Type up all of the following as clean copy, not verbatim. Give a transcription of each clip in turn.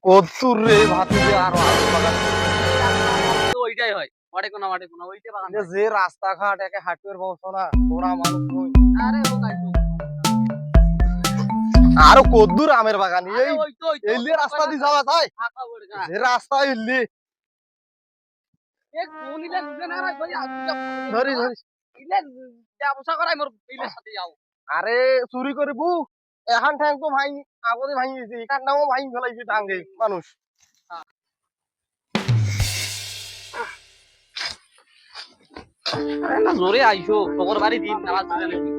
কদ্দুর রে ভাতিজে আরো বাগান। তো ওইটাই হয় মাঠে কোনা ওইটাই বাগান হয়। যে রাস্তাঘাট একে হাঁটুর ব্যবস্থা না তোরা মানুষ নই। আরে ও গাইছো আরো কদ্দুর আমের বাগান এই ওই তো এলি রাস্তা দিয়ে যাওয়া যায় ফাঁকা পড়ে যা যে রাস্তা এলি এ কোন ইলে নুনে না রাখ ভাই আজকে ধরি ধরি ইলে ব্যবসা করাই মোর ইলের সাথে যাও আরে চুরি করবু এখন ঠ্যাং তো ভাই আগতে ভাঙি গেছে এখান নামও ভাঙি ফেলাইছে টাঙ্গে মানুষ আরে না জোরে আইছো তোর বাড়ি দিন নামাজ পড়ে নাকি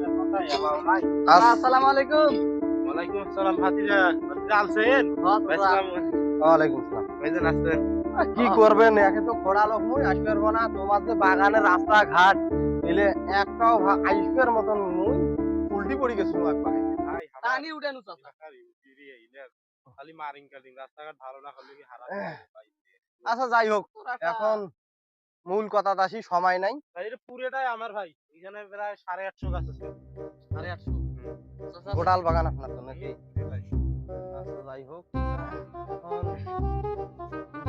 আসসালামু আলাইকুম ওয়ালাইকুম আসসালাম ভাতিজা আলছেন ওয়ালাইকুম আসসালাম ভাইজান আসছেন কি করবেন একে তো খোড়া লোক মুই আসতে পারবো না তোমার যে বাগানের রাস্তা ঘাট এলে একটাও আইসের মতন মুই উল্টি পড়ে গেছি একবার টানি উঠে নুস খালি মারিং কাটিং রাস্তাঘাট ভালো না হলে কি হারা আচ্ছা যাই হোক এখন মূল কথা আসি সময় নাই এটা পুরোটাই আমার ভাই এখানে প্রায় 850 গাছ আছে 850 গোটাল বাগান আপনার তো নাকি আচ্ছা যাই হোক এখন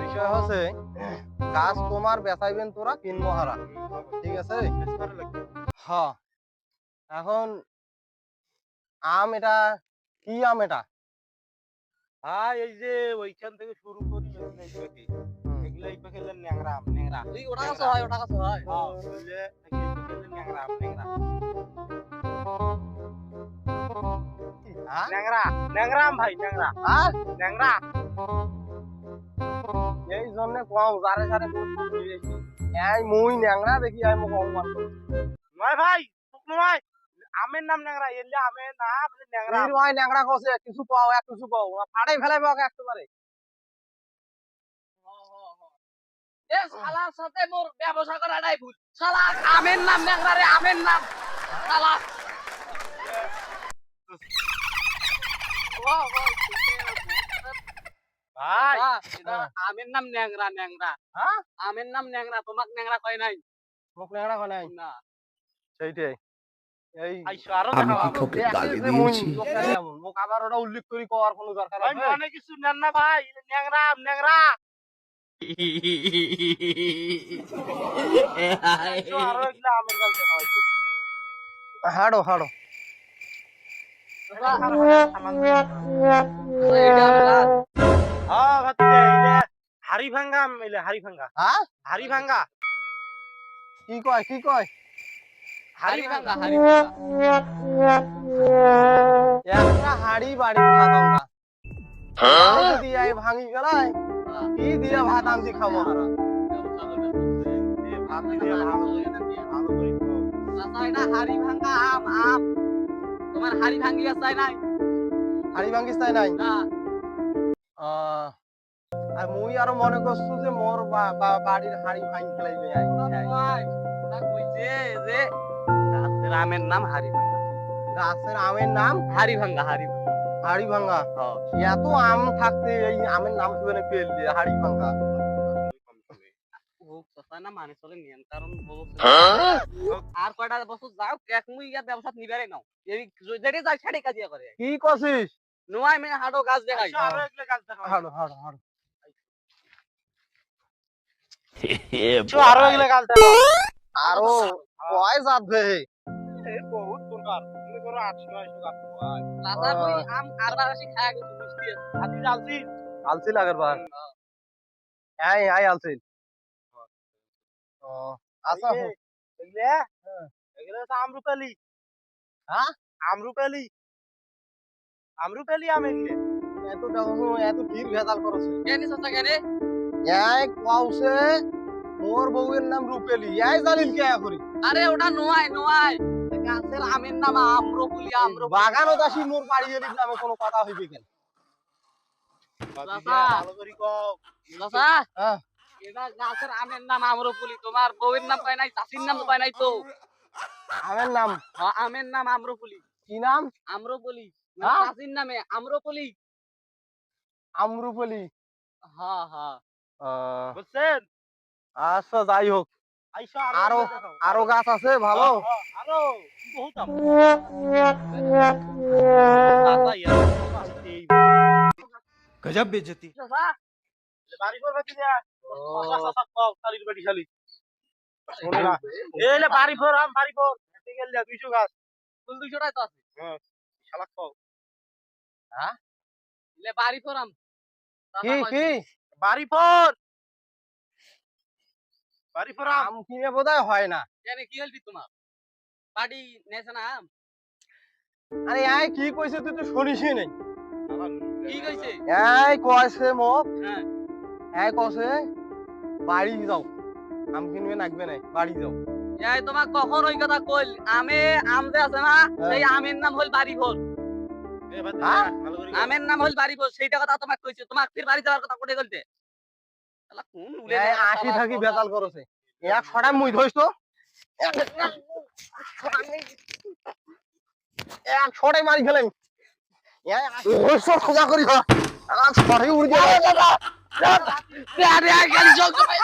বিষয় হচ্ছে গাছ তোমার বেচাইবেন তোরা কিনবো হারা ঠিক আছে হ্যাঁ এখন আম এটা কি আম এটা হ্যাঁ এই যে ওইখান থেকে শুরু করি এগুলাই পেকেলেন ন্যাংরা আম ন্যাংরা তুই ওটা কাছে হয় হ্যাঁ ওই যে ন্যাংরা আম ন্যাংরা ন্যাংরা ন্যাংরা আম ভাই ন্যাংরা ন্যাংরা এই জন্য কম যারে যারে এই মুই ন্যাংরা দেখি আমি কম মারব নয় ভাই নয় আমের নাম ন্যাংরা এলে আমের নাম ন্যাংরা এর ভাই ন্যাংরা কসে কিছু পাও এক কিছু পাও ফাড়াই ফেলাইবো একেবারে এ শালার সাথে মোর ব্যবসা করাটাই ভুল শালা আমের নাম ন্যাংরা রে আমের নাম শালা ভাই আমের নাম ন্যাংরা ন্যাংরা হ্যাঁ আমের নাম ন্যাংরা তোমাক ন্যাংরা কয় নাই মুখ ন্যাংরা কয় নাই না সেইটাই এই আমি কি তোকে গালি দিয়েছি মুখ আবার ওটা উল্লেখ করি করার কোনো দরকার আছে মনে কিছু নেন না ভাই ন্যাংরা ন্যাংরা হাড়ো হাড়ো হাড়ি ভাঙ্গা মিলে হাড়ি ভাঙ্গা হ্যাঁ হাড়ি ভাঙ্গা কি কয় কি কয় হাড়ি ভাঙা একটা হাড়ি বাড়ি ভাত আমরা যদি এই ভাঙি গেলাই কি দিয়ে ভাত আনছি খাবো আমরা ভাত দিয়ে ভালো ভালো করে চাই না হাড়ি ভাঙা আম আম তোমার হাড়ি ভাঙিয়া চাই নাই হাড়ি ভাঙিস তাই নাই না আর মুই আরো মনে করছো যে মোর বাড়ির হাড়ি ভাঙি ফেলাইবে ওটা কইছে যে গাছের আমের নাম হাড়ি ভাঙা গাছের আমের নাম হাড়ি ভাঙা হাড়ি হাড়ি ভাঙা এত আম থাকতে এই আমের নাম তুলে পেলে হাড়ি ভাঙা না মানে চলে নিয়ন কারণ আর কয়টা বছর যাও এক মুই ইয়া ব্যবসা নিবারে নাও এই যেটা যাই ছাড়ে কাজিয়া করে কি কছিস নোয়াই মে হাড়ো গাছ দেখাই আরো একলে গাছ দেখাও হাড়ো হাড়ো হাড়ো আরো একলে গাছ দেখাও আরো কয় জাত বে এই বহুত প্রকার তুমি করো 800 900 গাছ হয় লাদা কই আম আরবার আসি খায়া গেছে মিষ্টি আদি আলছি আলছি লাগার বার এই আই আলছি ও আচ্ছা এগুলা এগুলা তো আমরুপালি হ্যাঁ আমরুপালি আমরুপালি আম এগুলা এত দেখো এত ভিড় ভেজাল করছে কেনি সস্তা কেনে এই কাউসে মোর বউয়ের নাম রূপেলি এই জালিল কে করি আরে ওটা নোয়াই নোয়াই গাছের আমের নাম আম্রপুলি আম্র বাগানত আসি মোর বাড়ি এলির নামে কোনো কথা হইবে কেন ভালো করি কও দাদা হ্যাঁ এটা গাছের আমের নাম আম্রপুলি তোমার বউয়ের নাম পায় নাই চাষির নাম পায় নাই তো আমের নাম আমের নাম আম্রপুলি কি নাম আম্রপুলি হ্যাঁ? চাষির নামে আম্রপুলি আমরুপলি হ্যাঁ হ্যাঁ বুঝছেন আচ্ছা যাই হোক আরো আরো গাছ আছে ভালো আরো বহুত আম গজব বেজতি চাচা বাড়ি পর বাকি যা সাসা পাও শালির বাড়ি শালি শুনে না এলে বাড়ি পর হেঁটে গেল 200 গাছ ফুল 200 টাকা তো আছে শালা পাও লে বাড়ি ফরাম কি বাড়ি পর আম কিনে বোধহয় হয় না জানে কি হলবি তোমার বাড়ি নেছে না আম? আরে আই কি কইছে তুই তো শুনিসই নাই কি কইছে এই কইছে মোক হ্যাঁ এই কইছে বাড়ি যাও আম কিনবে লাগবে না বাড়ি যাও এই তোমাক কখন ওই কথা কইল আম যে আছে না সেই আমের নাম হল বাড়ি ভোর এ ভাই হ্যাঁ? ভালো করে আমের নাম হল বাড়ি ভোর সেইটা কথা তোমাক কইছে তোমাক ফির বাড়ি যাওয়ার কথা কোনে বলতে শালা কোন উলে এই আশি থাকি বেতাল করছে এক ছড়া মুই ধইছ তো এক ছড়াই মারি ফেলাম এই ধইছ খোঁজা করি খা আর ছড়াই উড়ি দিয়ে আরে আরে গালি জল তো ভাই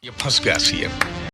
ये फंस गया सीएम